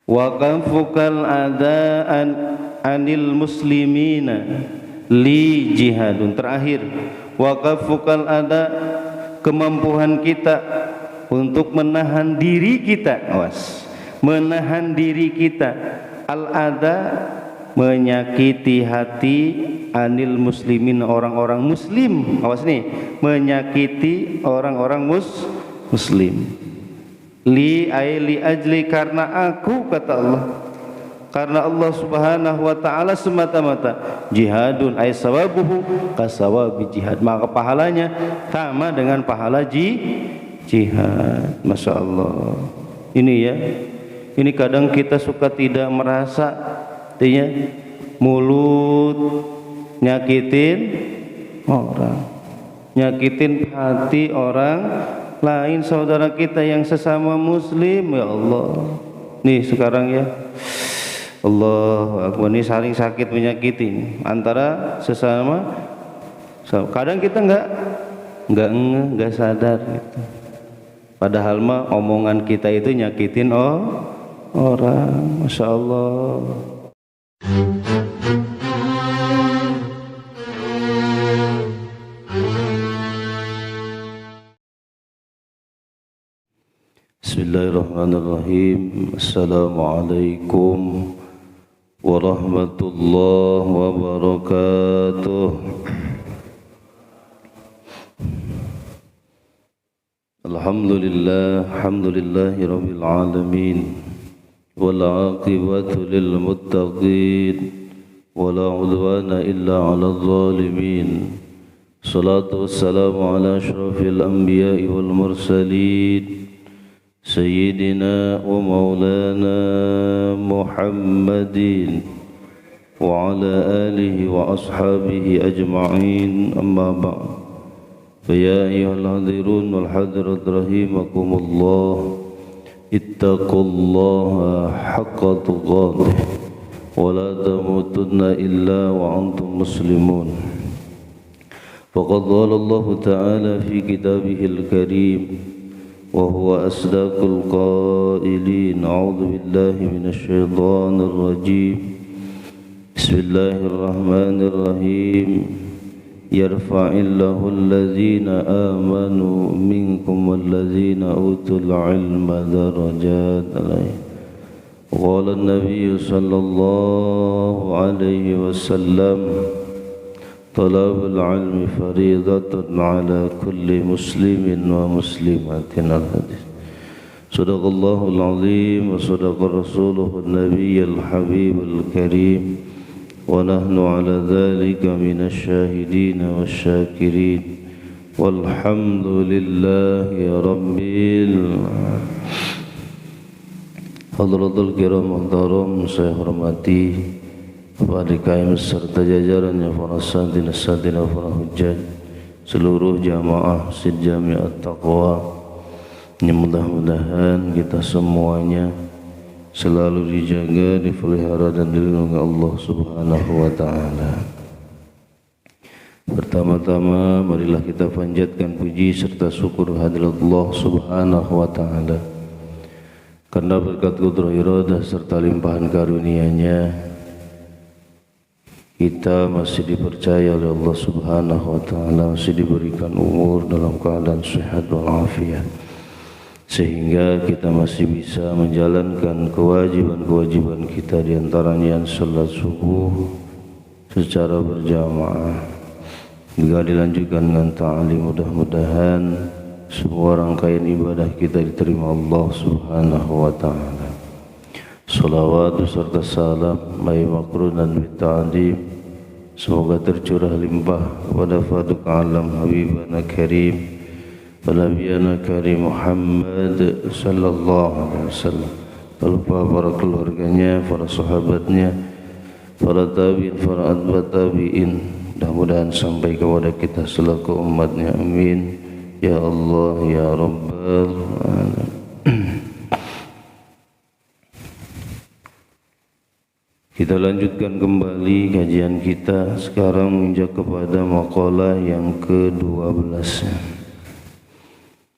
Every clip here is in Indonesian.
wa kafukal adaan anil muslimina li jihadun. Terakhir, wa kafukal ada, kemampuan kita untuk menahan diri kita, awas, menahan diri kita, al ada, menyakiti hati, anil muslimin, orang-orang muslim, awas nih, menyakiti orang-orang muslim. Li ajli, karena aku, kata Allah, karena Allah subhanahu wa ta'ala semata-mata, jihadun ay sawabuhu kasawabi jihad, maka pahalanya sama dengan pahala jihad. Masya Allah. Ini ya, ini kadang kita suka tidak merasa, artinya mulut nyakitin orang, nyakitin hati orang lain, saudara kita yang sesama muslim. Ya Allah, nih sekarang ya, Allah Akbar, ini saling sakit menyakiti antara sesama. Kadang kita nggak sadar gitu. Padahal mah omongan kita itu nyakitin orang. Masya Allah. Bismillahirrahmanirrahim. Assalamualaikum warahmatullahi wabarakatuh. Alhamdulillah, alhamdulillahi rabbil alamin, wal aqibatu lil muttaqin, wala udwana illa 'alal zalimin. Salatu wassalamu ala asyrafil anbiya'i wal mursalin, sayyidina wa maulana Muhammadin wa ala alihi wa ashabihi ajma'in. Amma ba'd. Ya ayyuhal hadirun wal hadirat rahimakumullah, ittaqullaha haqqa tuqatih wa la tamutunna illa wa antum muslimun. Faqad qala Allah ta'ala fi kitabihil karim wa huwa asdaqul qailin. A'udzu billahi minasy syaithanir rajim. Bismillahirrahmanirrahim. Yarfa'illahu alladhina amanu minkum walladhina utul ilma darajat. Qala an-nabiy sallallahu alaihi wasallam, talabul ilmi faridatun ala kulli muslimin wa muslimatin. Al-hadis. Sadaqallahul azim wa sadaqa rasuluhun nabiyyul habibul karim, wa nahnu ala dhalika minasy syahidin wasyakirin, walhamdulillahi rabbil alamin. Hadratul kiram muhtaram, saya hormati Bapak DKM serta jajarannya, para santin santina, para hujjaj, seluruh jamaah Masjid Jami' At-Taqwa, yang mudah-mudahan kita semuanya selalu dijaga, dipelihara dan dilindungi Allah Subhanahu wa ta'ala. Pertama-tama marilah kita panjatkan puji serta syukur hadirat Allah Subhanahu wa ta'ala, karena berkat qudrah iradah serta limpahan karunia-Nya kita masih dipercaya oleh Allah Subhanahu wa ta'ala, masih diberikan umur dalam keadaan sehat walafiat, sehingga kita masih bisa menjalankan kewajiban-kewajiban kita, diantaranya salat subuh secara berjamaah, juga dilanjutkan dengan ta'lim. Mudah-mudahan semua rangkaian ibadah kita diterima Allah Subhanahu wa ta'ala. Salawat serta salam mai makrunan bita'adim, semoga tercurah limpah kepada Faduk Alam Habibana Karim, Nabiana Karim Muhammad sallallahu alaihi wasallam, berupa para keluarganya, para sahabatnya, para tabi'in, para atba' tabi'in, mudah-mudahan sampai kepada kita selaku umatnya. Amin ya Allah ya Rabbal alamin. Kita lanjutkan kembali kajian kita, sekarang menginjak kepada maqalah yang ke-12.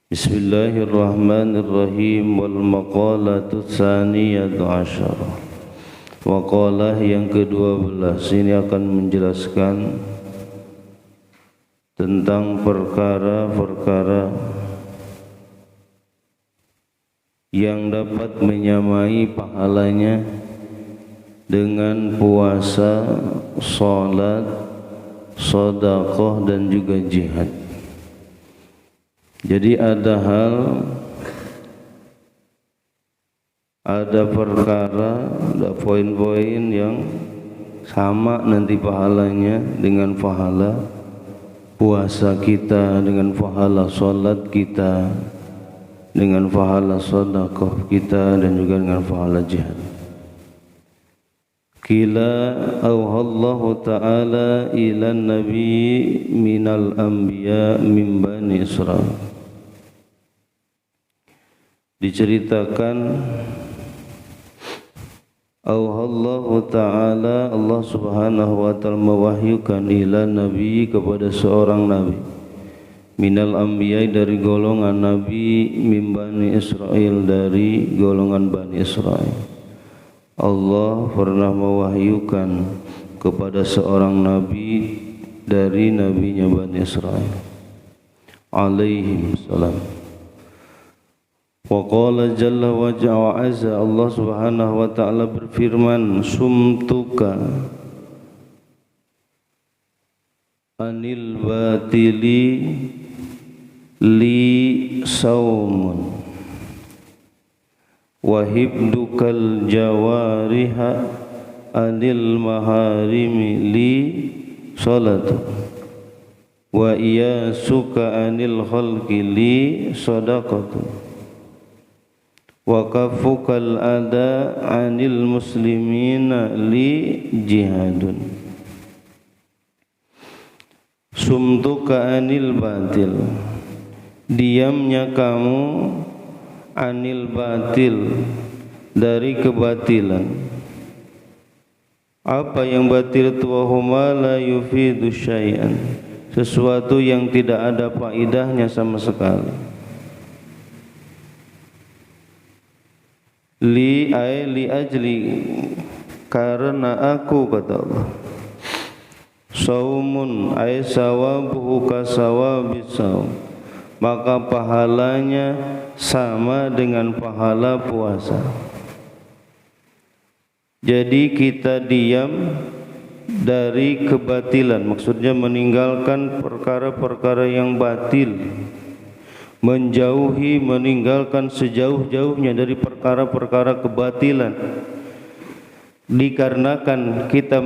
Bismillahirrahmanirrahim. Wal maqalatu tsaniyatu asyarah. Maqalah yang ke-12 ini akan menjelaskan tentang perkara-perkara yang dapat menyamai pahalanya dengan puasa, salat, sedekah dan juga jihad. Jadi ada perkara, ada poin-poin yang sama nanti pahalanya dengan pahala puasa kita, dengan pahala salat kita, dengan pahala sedekah kita dan juga dengan pahala jihad. Qila auhallahu ta'ala ila nabi minal anbiya min bani Israil. Diceritakan auhallahu ta'ala, Allah subhanahu wa ta'ala mewahyukan ila nabi, kepada seorang nabi, minal anbiya, dari golongan nabi, min bani Israil, dari golongan Bani Israil. Allah pernah mewahyukan kepada seorang nabi dari nabinya Bani Israil alaihi salam. Wa qala jalla wa azza, Allah subhanahu wa ta'ala berfirman, sumtuka anil batili li saumun wa hibdukal jawariha anil maharimi li salatu wa iyasuka anil khalqi li sadaqatu wa kafukal ada anil muslimina li jihadun. Sumtuka anil batil, diamnya kamu, anil batil, dari kebatilan. Apa yang batil itu? Wahuma la yufidu syai'an, sesuatu yang tidak ada faidahnya sama sekali. Li ay li ajli, karena aku, kata Allah. Saumun ay sawabuhu kasawabis saum, maka pahalanya sama dengan pahala puasa. Jadi kita diam dari kebatilan, maksudnya meninggalkan perkara-perkara yang batil, menjauhi, meninggalkan sejauh-jauhnya dari perkara-perkara kebatilan, dikarenakan kita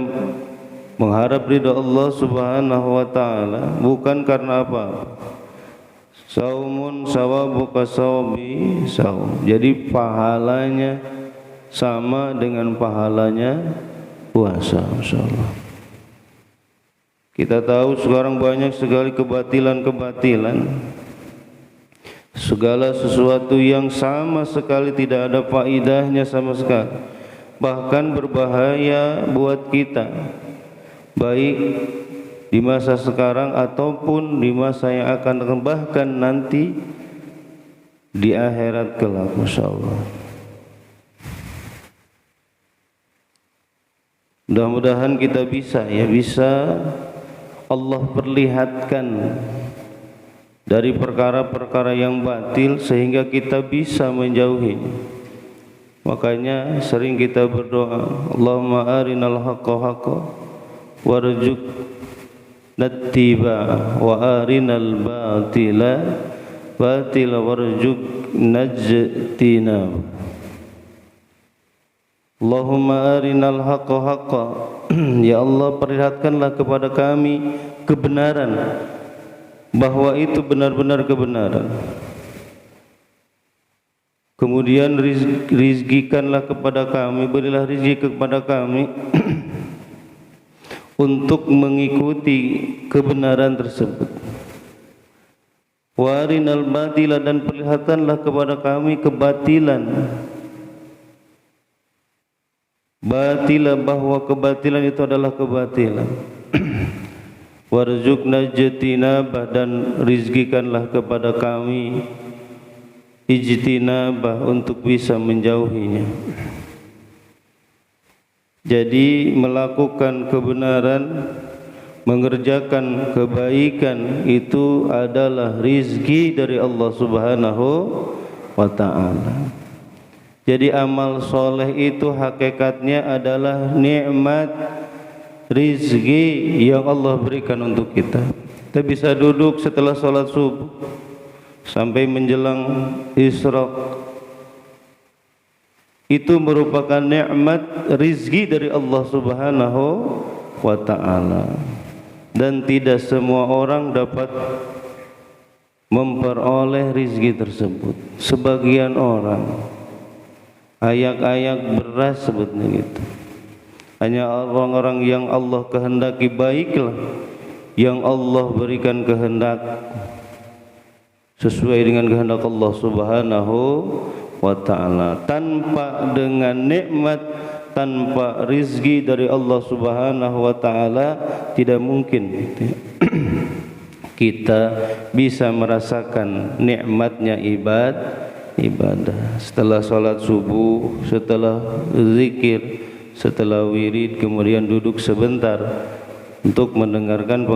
mengharap ridha Allah subhanahu wa ta'ala, bukan karena apa. Saumun sawabu kasawabi saum, jadi pahalanya sama dengan pahalanya puasa. Insyaallah. Kita tahu sekarang banyak sekali kebatilan-kebatilan, segala sesuatu yang sama sekali tidak ada faidahnya sama sekali, bahkan berbahaya buat kita, baik di masa sekarang ataupun di masa yang akan datang, bahkan nanti di akhirat kelak, insyaallah. Mudah-mudahan kita bisa Allah perlihatkan dari perkara-perkara yang batil sehingga kita bisa menjauhi. Makanya sering kita berdoa, Allahumma arinal haqqa haqqa warzuqna ittiba'a wa arinal batila batila warzuqna ijtinaba. Allahumma arinal haqqa haqqa, ya Allah perlihatkanlah kepada kami kebenaran, bahwa itu benar-benar kebenaran. Kemudian rizkikanlah kepada kami, berilah rizki kepada kami untuk mengikuti kebenaran tersebut. Warinal batila, dan perlihatkanlah kepada kami kebatilan. Batila, bahwa kebatilan itu adalah kebatilan. Warzuqna ijtinabah, dan rizkikanlah kepada kami ijtinabah, untuk bisa menjauhinya. Jadi melakukan kebenaran, mengerjakan kebaikan itu adalah rizki dari Allah Subhanahu wa ta'ala. Jadi amal soleh itu hakikatnya adalah nikmat rizki yang Allah berikan untuk kita. Kita bisa duduk setelah sholat subuh sampai menjelang isyraq, itu merupakan nikmat rizki dari Allah Subhanahu wa ta'ala, dan tidak semua orang dapat memperoleh rizki tersebut. Sebagian orang ayak-ayak beras sebutnya gitu, hanya orang-orang yang Allah kehendaki baiklah yang Allah berikan kehendak sesuai dengan kehendak Allah Subhanahu wa ta'ala. Tanpa dengan nikmat, tanpa rizki dari Allah Subhanahu wa ta'ala, tidak mungkin kita bisa merasakan nikmatnya ibadah. Setelah sholat subuh, setelah zikir, setelah wirid, kemudian duduk sebentar untuk mendengarkan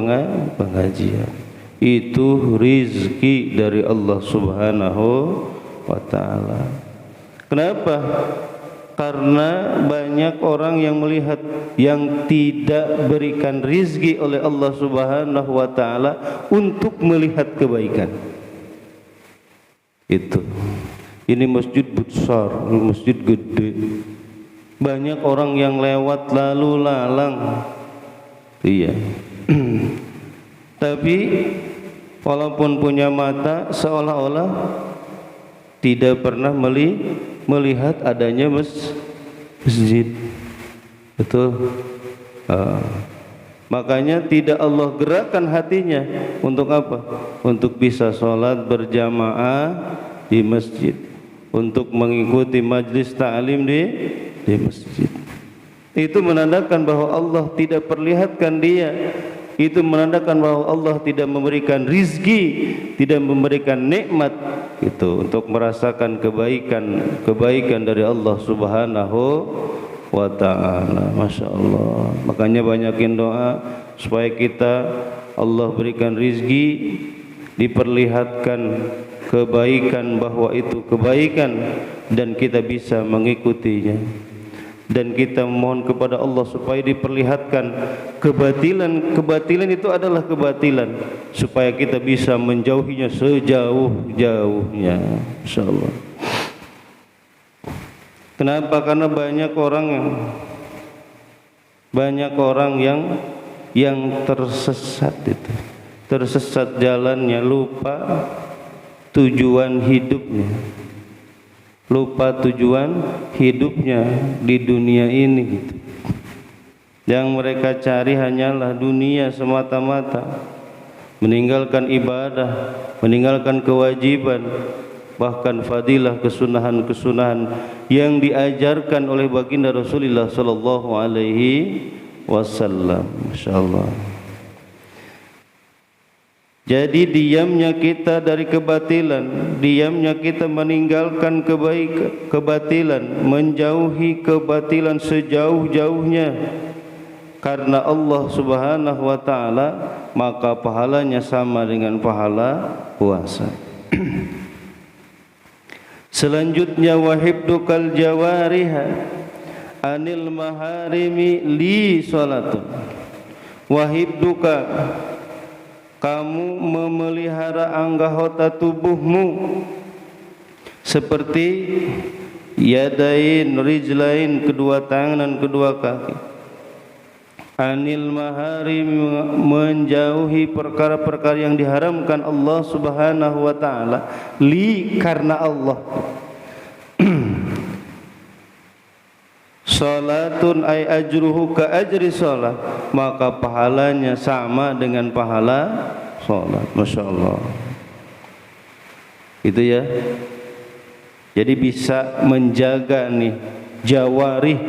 pengajian. Itu rizki dari Allah Subhanahu wa ta'ala. Kenapa? Karena banyak orang yang melihat yang tidak berikan rizki oleh Allah Subhanahu wa ta'ala untuk melihat kebaikan. Itu. Ini masjid besar, masjid gede. Banyak orang yang lewat lalu lalang. Iya. Tapi walaupun punya mata, seolah-olah tidak pernah melihat adanya masjid. Betul. Makanya tidak Allah gerakkan hatinya untuk apa? Untuk bisa sholat berjamaah di masjid, untuk mengikuti majlis ta'lim di masjid. Itu menandakan bahwa Allah tidak perlihatkan dia. Itu menandakan bahwa Allah tidak memberikan rizki, tidak memberikan nikmat itu untuk merasakan kebaikan dari Allah Subhanahu wa ta'ala. Masya Allah. Makanya banyakin doa supaya kita Allah berikan rizki, diperlihatkan kebaikan bahwa itu kebaikan dan kita bisa mengikutinya. Dan kita mohon kepada Allah supaya diperlihatkan kebatilan itu adalah kebatilan, supaya kita bisa menjauhinya sejauh-jauhnya, insyaallah. Kenapa? Karena banyak orang yang tersesat itu, tersesat jalannya, lupa tujuan hidupnya. Lupa tujuan hidupnya di dunia ini gitu. Yang mereka cari hanyalah dunia semata-mata, meninggalkan ibadah, meninggalkan kewajiban, bahkan fadilah kesunahan-kesunahan yang diajarkan oleh baginda Rasulullah sallallahu alaihi wasallam. Masyaallah. Jadi diamnya kita dari kebatilan, diamnya kita meninggalkan kebatilan, menjauhi kebatilan sejauh-jauhnya karena Allah Subhanahu wa ta'ala, maka pahalanya sama dengan pahala puasa. Selanjutnya, wahibdukal jawariha anil maharimi li salatun. Wahibduka, kamu memelihara anggota tubuhmu seperti yadain, rijlain, kedua tangan dan kedua kaki. Anil maharim, menjauhi perkara-perkara yang diharamkan Allah Subhanahu wa ta'ala. Li, karena Allah. Salatun ay ajruhu ka ajri salat, maka pahalanya sama dengan pahala salat. Masya Allah. Itu ya. Jadi bisa menjaga nih jawarih.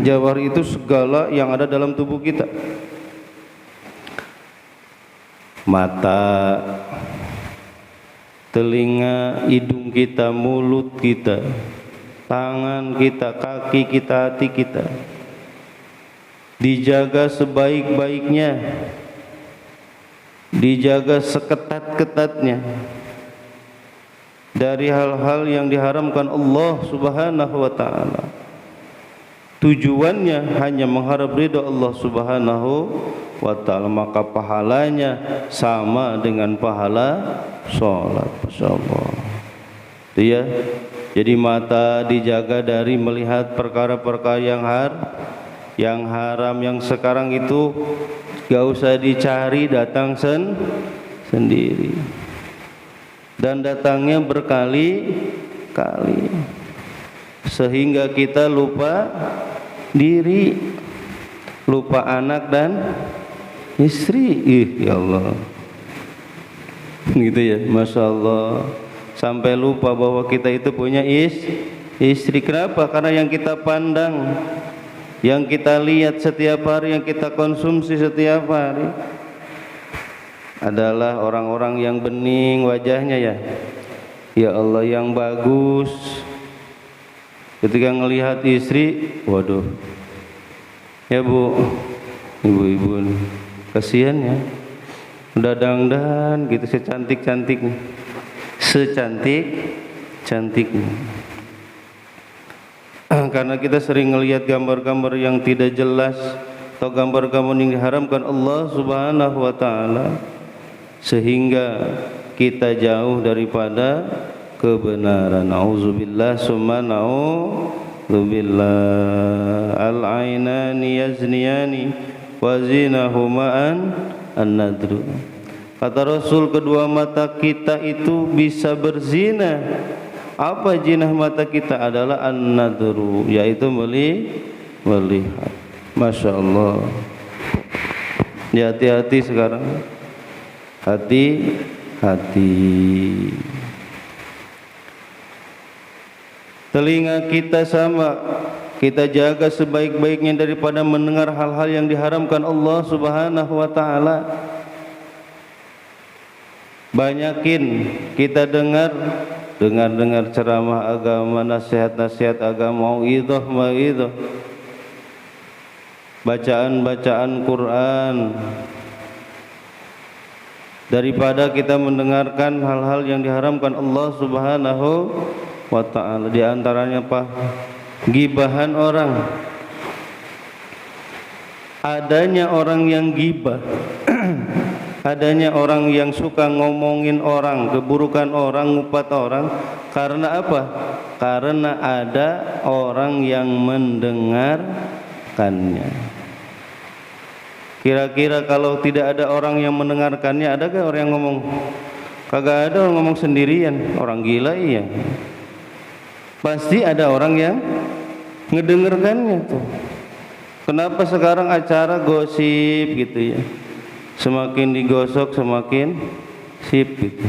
Jawarih itu segala yang ada dalam tubuh kita. Mata, telinga, hidung kita, mulut kita, tangan kita, kaki kita, hati kita dijaga sebaik-baiknya, dijaga seketat-ketatnya dari hal-hal yang diharamkan Allah Subhanahu wa taala. Tujuannya hanya mengharap ridha Allah Subhanahu wa taala, maka pahalanya sama dengan pahala salat. Masyaallah. Itu ya. Jadi mata dijaga dari melihat perkara-perkara yang haram, yang sekarang itu gak usah dicari, datang sendiri, dan datangnya berkali-kali sehingga kita lupa diri, lupa anak dan istri. Ya Allah, gitu ya, Masya Allah, sampai lupa bahwa kita itu punya istri. Kenapa? Karena yang kita pandang, yang kita lihat setiap hari, yang kita konsumsi setiap hari adalah orang-orang yang bening wajahnya, ya Allah, yang bagus. Ketika ngelihat istri, waduh, ya Bu, ibu-ibu kasihan ya, udah dangdan gitu, secantik-cantiknya, secantik-cantiknya. Karena kita sering ngelihat gambar-gambar yang tidak jelas atau gambar-gambar yang diharamkan Allah Subhanahu wa taala, sehingga kita jauh daripada kebenaran. Auzubillah summa na'udzubillah. Al-ainani yazniyani wa zinahuma an-nadru. Kata Rasul, kedua mata kita itu bisa berzina. Apa jinah mata kita? Adalah an-nadru, yaitu melihat. Masya Allah. Ya, hati-hati sekarang, hati-hati. Telinga kita sama, kita jaga sebaik-baiknya daripada mendengar hal-hal yang diharamkan Allah Subhanahu wa taala. Banyakin kita dengar ceramah agama, nasihat-nasihat agama, mauidhah, bacaan-bacaan Quran, daripada kita mendengarkan hal-hal yang diharamkan Allah Subhanahu wa ta'ala. Di antaranya apa? Gibahan orang. Adanya orang yang gibah, adanya orang yang suka ngomongin orang, keburukan orang, ngupat orang. Karena apa? Karena ada orang yang mendengarkannya. Kira-kira kalau tidak ada orang yang mendengarkannya, adakah orang yang ngomong? Kagak ada, orang ngomong sendirian. Orang gila, iya. Pasti ada orang yang ngedengarkannya tuh. Kenapa sekarang acara gosip gitu ya? Semakin digosok semakin sip gitu.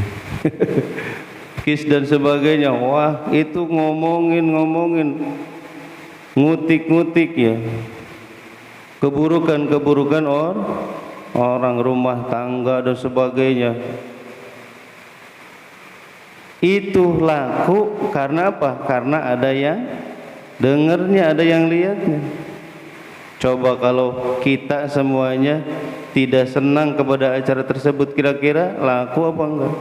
Kis dan sebagainya. Wah, itu ngomongin, ngutik ya. Keburukan orang, rumah tangga dan sebagainya. Itu laku karena apa? Karena ada yang dengarnya, ada yang lihatnya. Coba kalau kita semuanya tidak senang kepada acara tersebut, kira-kira laku apa enggak?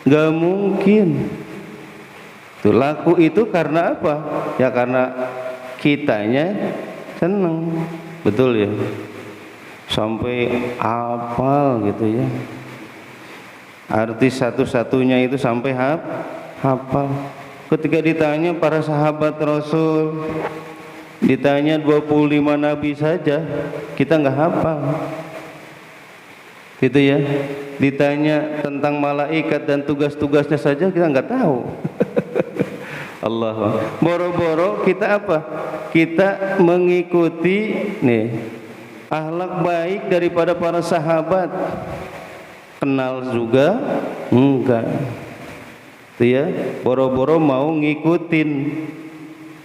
Enggak mungkin. Tuh, laku itu karena apa? Ya karena kitanya senang. Betul ya? Sampai hafal gitu ya. Artis satu-satunya itu sampai hafal. Ketika ditanya para sahabat Rasul, ditanya 25 nabi saja, kita enggak hafal. Gitu ya. Ditanya tentang malaikat dan tugas-tugasnya saja kita enggak tahu. Allah. Boro-boro kita apa? Kita mengikuti nih akhlak baik daripada para sahabat. Kenal juga enggak. Itu ya, boro-boro mau ngikutin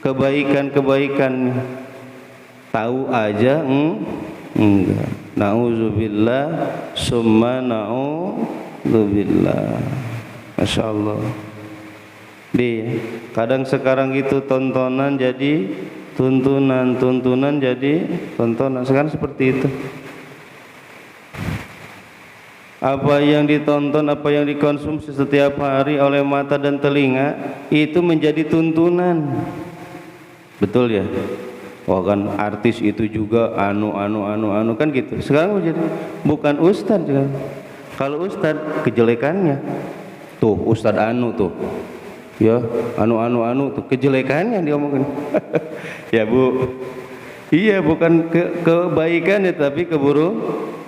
kebaikan-kebaikan, tahu aja enggak. Nauzubillah summa nauzubillah. Masya Allah. Kadang sekarang itu tontonan jadi tuntunan, tuntunan jadi tontonan. Sekarang seperti itu. Apa yang ditonton, apa yang dikonsumsi setiap hari oleh mata dan telinga itu menjadi tuntunan. Betul ya? Oh kan artis itu juga anu kan gitu. Sekarang jadi bukan ustadz kan. Kalau ustadz kejelekannya tuh ustadz anu tuh. Ya, anu tuh kejelekannya diomongin. Ya Bu. Iya, bukan kebaikannya tapi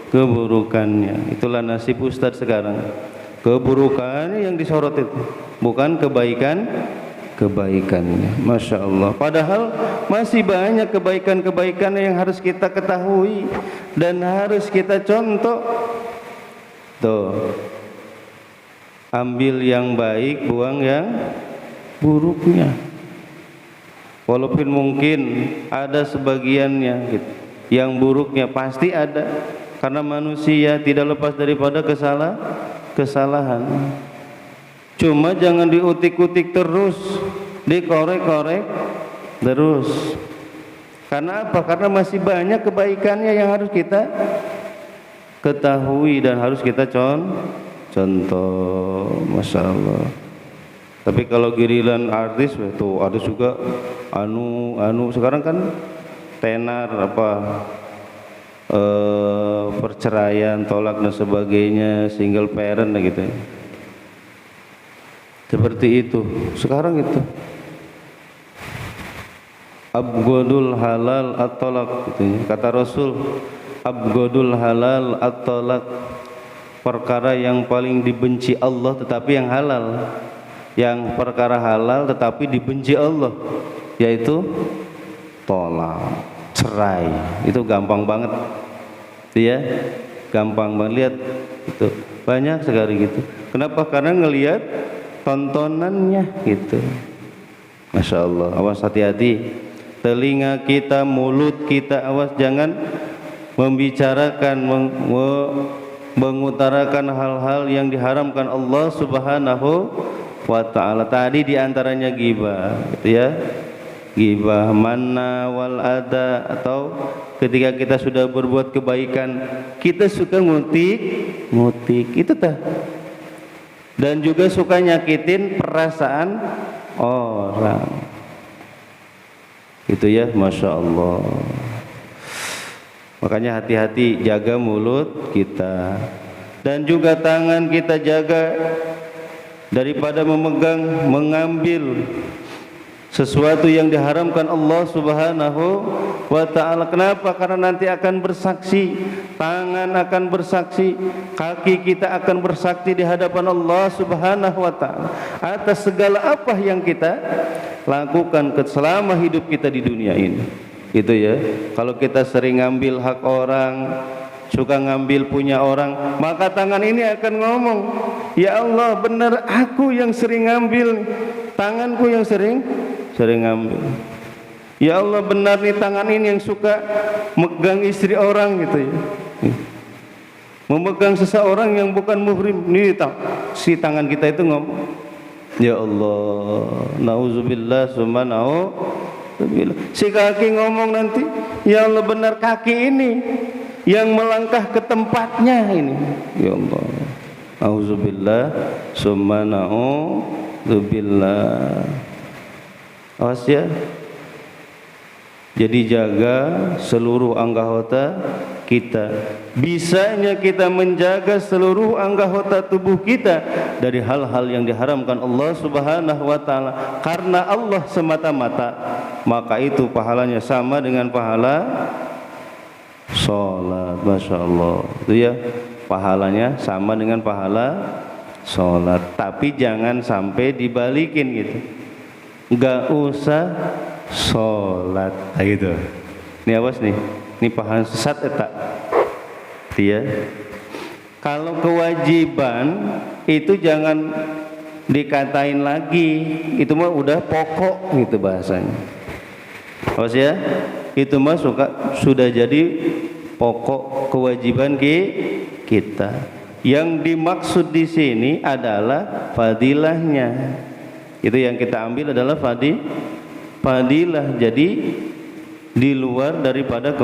keburukannya. Itulah nasib ustadz sekarang. Keburukannya yang disorot itu, bukan kebaikannya. Masya Allah. Padahal masih banyak kebaikan-kebaikan yang harus kita ketahui dan harus kita contoh. Tuh, ambil yang baik, buang yang buruknya. Walaupun mungkin ada sebagiannya gitu, yang buruknya pasti ada, karena manusia tidak lepas daripada kesalahan. Cuma jangan diutik-utik terus, dikorek-korek terus. Karena apa? Karena masih banyak kebaikannya yang harus kita ketahui dan harus kita contoh. Masya Allah. Tapi kalau giliran artis tuh ada juga anu sekarang kan tenar apa perceraian, tolak dan sebagainya, single parent gitu. Seperti itu. Sekarang itu abghadul halal at-talaq gitu. Kata Rasul, abghadul halal at-talaq, perkara yang paling dibenci Allah tetapi yang halal. Yang perkara halal tetapi dibenci Allah, yaitu tolak, cerai. Itu gampang banget, ya, gampang banget. Lihat itu banyak sekali gitu. Kenapa? Karena ngelihat tontonannya gitu. Masya Allah. Awas, hati-hati. Telinga kita, mulut kita, awas jangan membicarakan, mengutarakan hal-hal yang diharamkan Allah Subhanahu wa ta'ala. Tadi diantaranya ghibah gitu ya, ghibah, manna wal ada, atau ketika kita sudah berbuat kebaikan kita suka ngutik itu tah, dan juga suka nyakitin perasaan orang itu ya. Masya Allah. Makanya hati-hati, jaga mulut kita dan juga tangan kita, jaga daripada mengambil sesuatu yang diharamkan Allah Subhanahu wa ta'ala. Kenapa? Karena nanti akan bersaksi, tangan akan bersaksi, kaki kita akan bersaksi di hadapan Allah Subhanahu wa ta'ala atas segala apa yang kita lakukan selama hidup kita di dunia ini. Itu ya. Kalau kita sering ngambil hak orang, suka ngambil punya orang, maka tangan ini akan ngomong, ya Allah, benar aku yang sering ngambil, tanganku yang sering ngambil. Ya Allah, benar nih tangan ini yang suka megang istri orang gitu ya, memegang seseorang yang bukan muhrim. Nih si tangan kita itu ngomong, ya Allah, nauzubillah summa nauzubillah. Si kaki ngomong nanti, ya Allah, benar kaki ini yang melangkah ke tempatnya ini, ya Allah, auzubillah summa nauzubillah. Awas ya. Jadi jaga seluruh anggota kita. Bisanya kita menjaga seluruh anggota tubuh kita dari hal-hal yang diharamkan Allah Subhanahu wa ta'ala karena Allah semata-mata, maka itu pahalanya sama dengan pahala sholat. Masya Allah. Itu ya, pahalanya sama dengan pahala sholat. Tapi jangan sampai dibalikin gitu, nggak usah sholat gitu. Ini awas nih, ini paham sesat eta. Ya. Kalau kewajiban itu jangan dikatain lagi, itu mah udah pokok gitu bahasanya. Awas ya, itu mah sudah jadi pokok kewajiban kita. Yang dimaksud di sini adalah fadilahnya. Itu yang kita ambil adalah fadilah. Jadi di luar daripada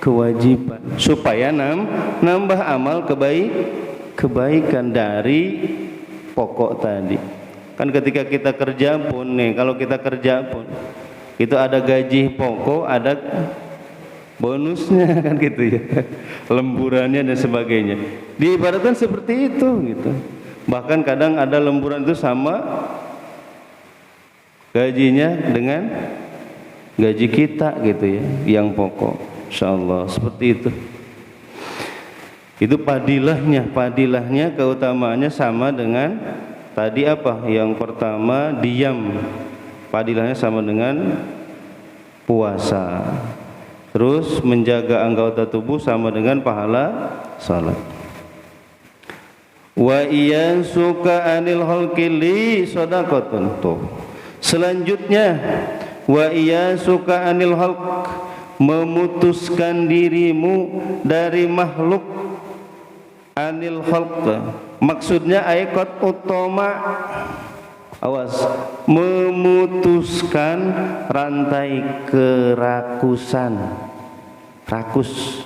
kewajiban supaya nambah amal kebaikan dari pokok tadi. Kan ketika kita kerja pun nih, kalau kita kerja pun itu ada gaji pokok, ada bonusnya kan gitu ya, lemburannya dan sebagainya. Diibaratkan seperti itu gitu. Bahkan kadang ada lemburan itu sama gajinya dengan gaji kita gitu ya, yang pokok. Insyaallah seperti itu. Itu padilahnya keutamaannya sama dengan tadi apa? Yang pertama diam. Padilahnya sama dengan puasa. Terus menjaga anggota tubuh sama dengan pahala salat. Wa iyansuka anil halqili shadaqatun. Tuh. Selanjutnya wa iyansuka anil halq, memutuskan dirimu dari makhluk. Anil halq maksudnya aikot utama, awas, memutuskan rantai kerakusan, rakus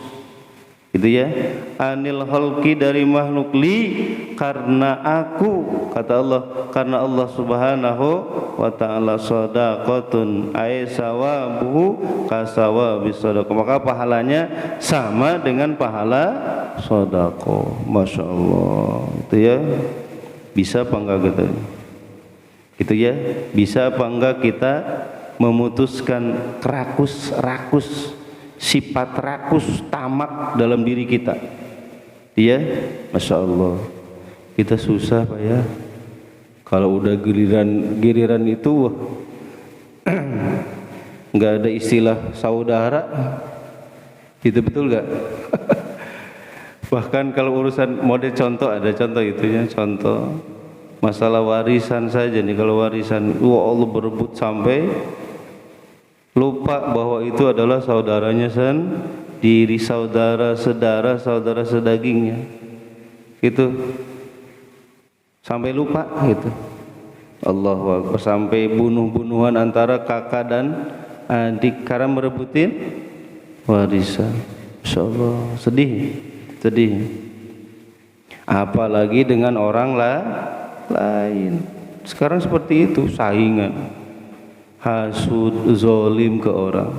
gitu ya. Anil halqi, dari makhluk, li, karena aku, kata Allah, karena Allah subhanahu wa ta'ala shadaqatun ay sawabuhu kasawabi shadaqah, maka pahalanya sama dengan pahala shadaqah. Masya Allah. Itu ya, bisa apa enggak gitu? Gitu ya, bisa apa enggak kita memutuskan rakus, sifat rakus, tamak dalam diri kita? Iya, Masya Allah. Kita susah Pak ya, kalau udah giliran itu nggak ada istilah saudara, itu betul nggak? Bahkan kalau urusan model contoh, ada contoh itu ya, contoh masalah warisan saja nih. Kalau warisan, Allah berebut sampai lupa bahwa itu adalah saudaranya sendiri, saudara sedagingnya, itu sampai lupa gitu. Allahu Akbar, sampai bunuh-bunuhan antara kakak dan adik karena merebutin warisan. Masya Allah, sedih. Apalagi dengan orang lain. Sekarang seperti itu, saingan, hasud, zolim ke orang.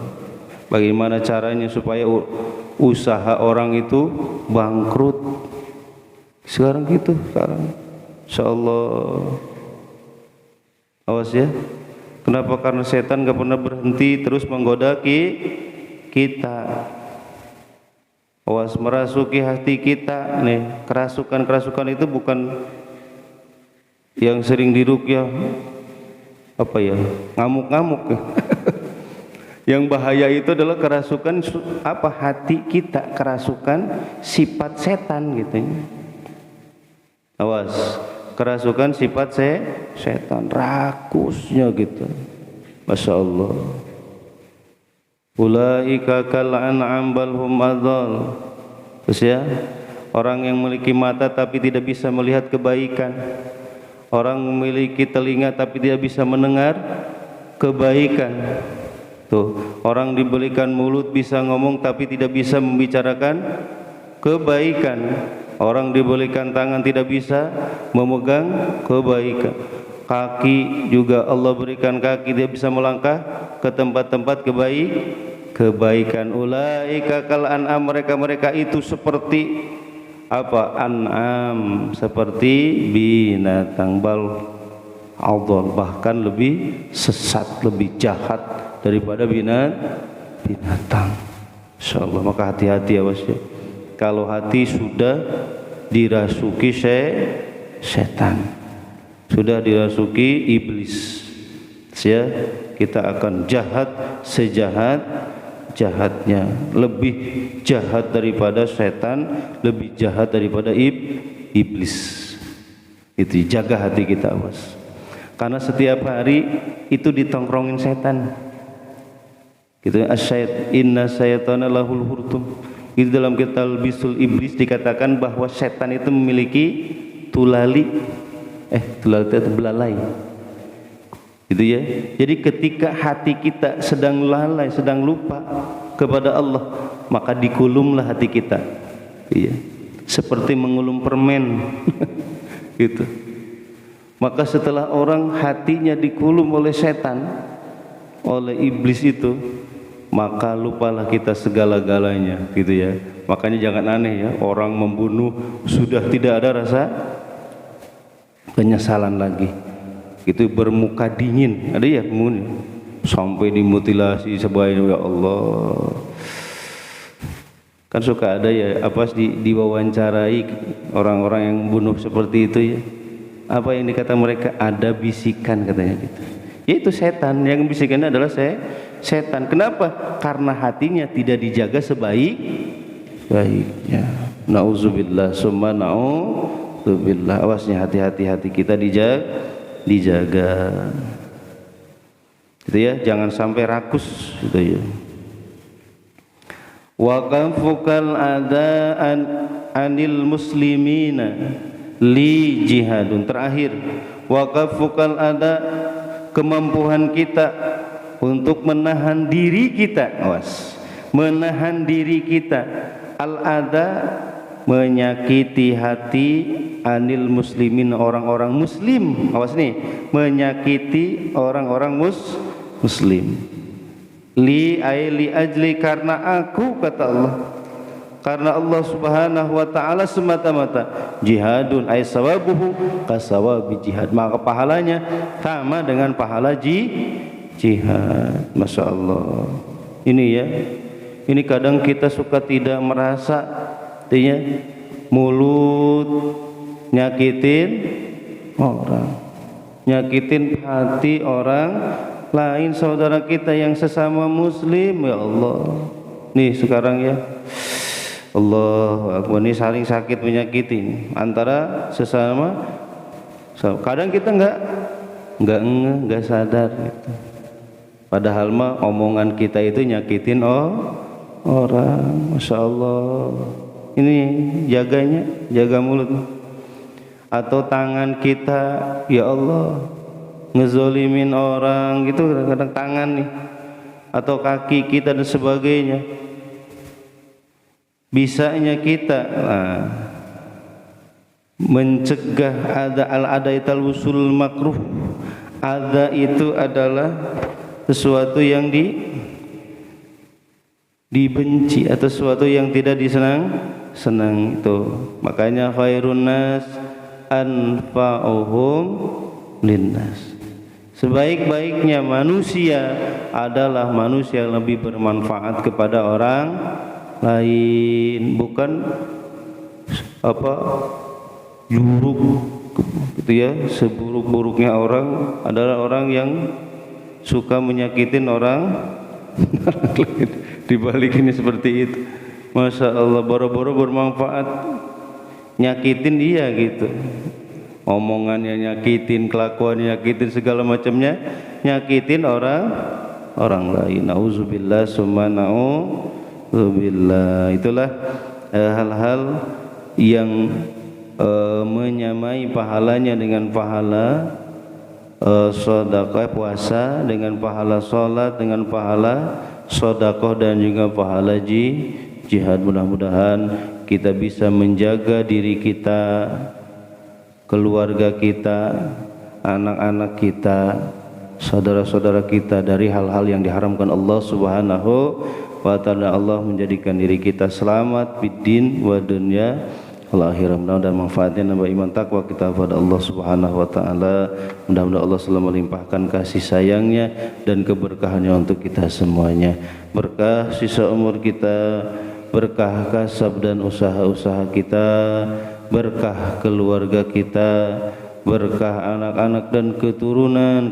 Bagaimana caranya supaya usaha orang itu bangkrut? Sekarang gitu, sekarang. Insyaallah. Awas ya. Kenapa? Karena setan gak pernah berhenti terus menggoda kita. Awas, merasuki hati kita nih. Kerasukan itu bukan yang sering diruqyah apa ya, ngamuk-ngamuk. Yang bahaya itu adalah kerasukan apa, hati kita, kerasukan sifat setan gitu. Awas, kerasukan sifat setan, rakusnya gitu. Masya Allah. Ulaika kal an'am bal hum adall. Terus ya, orang yang memiliki mata tapi tidak bisa melihat kebaikan, orang memiliki telinga tapi tidak bisa mendengar kebaikan. Tuh, orang diberikan mulut bisa ngomong tapi tidak bisa membicarakan kebaikan. Orang diberikan tangan tidak bisa memegang kebaikan. Kaki juga Allah berikan kaki, dia bisa melangkah ke tempat-tempat kebaikan. Ulaika kal an'am, mereka itu seperti apa? An'am, seperti binatang, bal adall, bahkan lebih sesat, lebih jahat daripada binatang. Insyaallah, maka hati-hati awas ya. Kalau hati sudah dirasuki setan, sudah dirasuki iblis, ya, kita akan jahat sejahat-jahatnya, lebih jahat daripada setan, lebih jahat daripada iblis. Itu jaga hati kita, awas. Karena setiap hari itu ditongkrongin setan. Gitu, asyait inna syaitana lahul hurtum Itu dalam kitab Talbisul Iblis dikatakan bahwa setan itu memiliki tulali itu belalai. Gitu ya. Jadi ketika hati kita sedang lalai, sedang lupa kepada Allah, maka dikulumlah hati kita. Iya. Seperti mengulum permen. Gitu. Maka setelah orang hatinya dikulum oleh setan, oleh iblis itu, maka lupalah kita segala-galanya, gitu ya. Makanya jangan aneh ya, orang membunuh sudah tidak ada rasa penyesalan lagi. Itu bermuka dingin, ada ya pembunuh sampai dimutilasi sebaiknya, ya Allah. Kan suka ada ya diwawancarai orang-orang yang bunuh seperti itu ya. Apa yang dikata mereka? Ada bisikan katanya gitu. Yaitu setan, yang bisikannya adalah setan. Kenapa? Karena hatinya tidak dijaga sebaik-baiknya. Nauzubillah summa nauzubillah. Awasnya hati kita dijaga. Gitu ya, jangan sampai rakus gitu ya. Wa kafukal adaan anil muslimina li jihadun. Terakhir, wa kafukal ada, kemampuan kita untuk menahan diri kita, menahan diri kita, al-ada, menyakiti hati, anil muslimin, orang-orang muslim, menyakiti orang-orang muslim, li ajli, karena aku, kata Allah, karena Allah subhanahu wa ta'ala semata-mata, jihadun ay sawabuhu kasawabi jihad, maka pahalanya sama dengan pahala jihad. Masya Allah. Ini ya, ini kadang kita suka tidak merasa, artinya mulut nyakitin orang, nyakitin hati orang lain, saudara kita yang sesama muslim. Ya Allah, nih sekarang ya, Allah Akbar, ini saling sakit menyakiti antara sesama. Kadang kita nggak sadar gitu. Padahal mah omongan kita itu nyakitin orang. Masya Allah. Ini jaga mulut. Atau tangan kita, ya Allah, ngezolimin orang gitu, kadang-kadang tangan nih, atau kaki kita dan sebagainya. Bisanya kita mencegah ada ital wusul makruh. Ada itu adalah sesuatu yang dibenci atau sesuatu yang tidak disenang itu. Makanya khairun nas anfa'uhum linnas. Sebaik-baiknya manusia adalah manusia yang lebih bermanfaat kepada orang lain, bukan buruk gitu ya. Seburuk-buruknya orang adalah orang yang suka menyakitin orang lain. Dibalik ini seperti itu. Masya Allah, boro-boro bermanfaat, nyakitin dia gitu. Omongannya nyakitin, kelakuannya nyakitin, segala macamnya nyakitin orang lain. Nauzubillah summa nauzubillah. Itulah hal-hal yang menyamai pahalanya dengan pahala sedekah puasa, dengan pahala salat, dengan pahala sedekah, dan juga pahala jihad. Mudah-mudahan kita bisa menjaga diri kita, keluarga kita, anak-anak kita, saudara-saudara kita dari hal-hal yang diharamkan Allah Subhanahu wa ta'ala. Allah menjadikan diri kita selamat fiddin wa dunya wal akhirah, dan manfaatnya nambah iman takwa kita kepada Allah Subhanahu wa ta'ala. Mudah-mudahan Allah selalu melimpahkan kasih sayangnya dan keberkahannya untuk kita semuanya. Berkah sisa umur kita, berkah kasab dan usaha-usaha kita, berkah keluarga kita, berkah anak-anak dan keturunan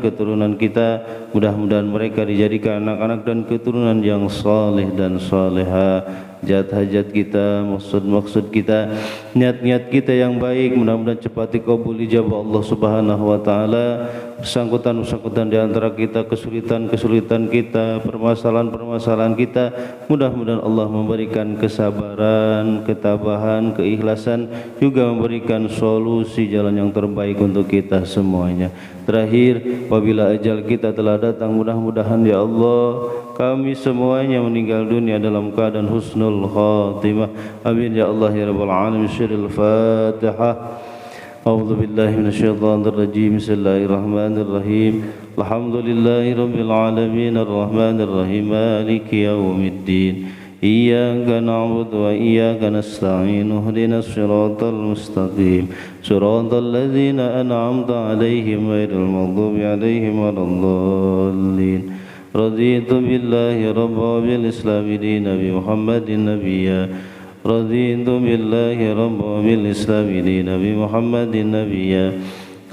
kita. Mudah-mudahan mereka dijadikan anak-anak dan keturunan yang saleh dan saleha. hajat-hajat kita, maksud-maksud kita, niat-niat kita yang baik mudah-mudahan cepat dikabul ijabah Allah Subhanahu wa taala. Bersangkutan di antara kita, kesulitan kita, permasalahan kita, mudah-mudahan Allah memberikan kesabaran, ketabahan, keikhlasan, juga memberikan solusi jalan yang terbaik untuk kita semuanya. Terakhir, apabila ajal kita telah datang, mudah-mudahan ya Allah kami semuanya meninggal dunia dalam keadaan husnul khatimah. Amin ya Allah ya rabbal alamin. Syiril Fatihah. A'udzu billahi minasyaitonir rajim. Bismillahirrahmanirrahim. Alhamdulillahi rabbil alamin arrahmanir rahim maliki yaumiddin. Iyyaka na'budu wa iyyaka nasta'in. Ihdinas siratal mustaqim. Siratal ladzina an'amta 'alaihim ghairil maghdubi 'alaihim waladdallin. Raditu billahi rabban bil islami dinan bi Muhammadin nabiyya. Raditu billahi rabban bil islami dinan bi Muhammadin nabiyya.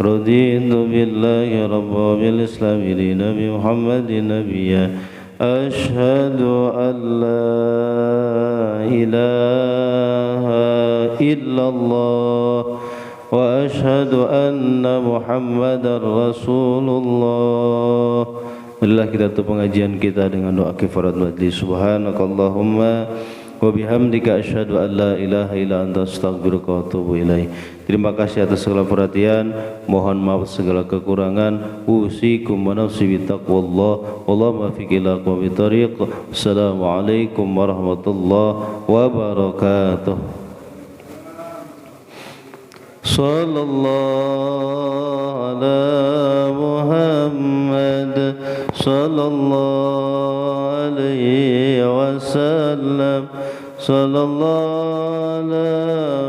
Raditu billahi rabban bil islami dinan bi Muhammadin nabiyya. Ashhadu an la ilaha illallah wa ashhadu anna Muhammadar Rasulullah. Marilah kita tutup pengajian kita dengan doa kifarat majlis. Subhanakallahumma wa bihamdika asyhadu an la ilaha illa anta astaghfiruka wa atubu ilaik. Terima kasih atas segala perhatian, mohon maaf segala kekurangan. Usikum wa nafsi bittaqwallah. Wallahu muwaffiq ila aqwamit thoriq. Assalamualaikum warahmatullahi wabarakatuh. Sallallahu ala Muhammad sallallahu alaihi wasallam. Sallallahu ala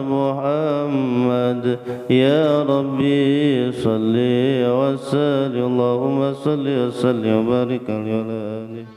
Muhammad ya Rabbi salli wa sallim. Allahumma salli wa sallim wa barik alaihi.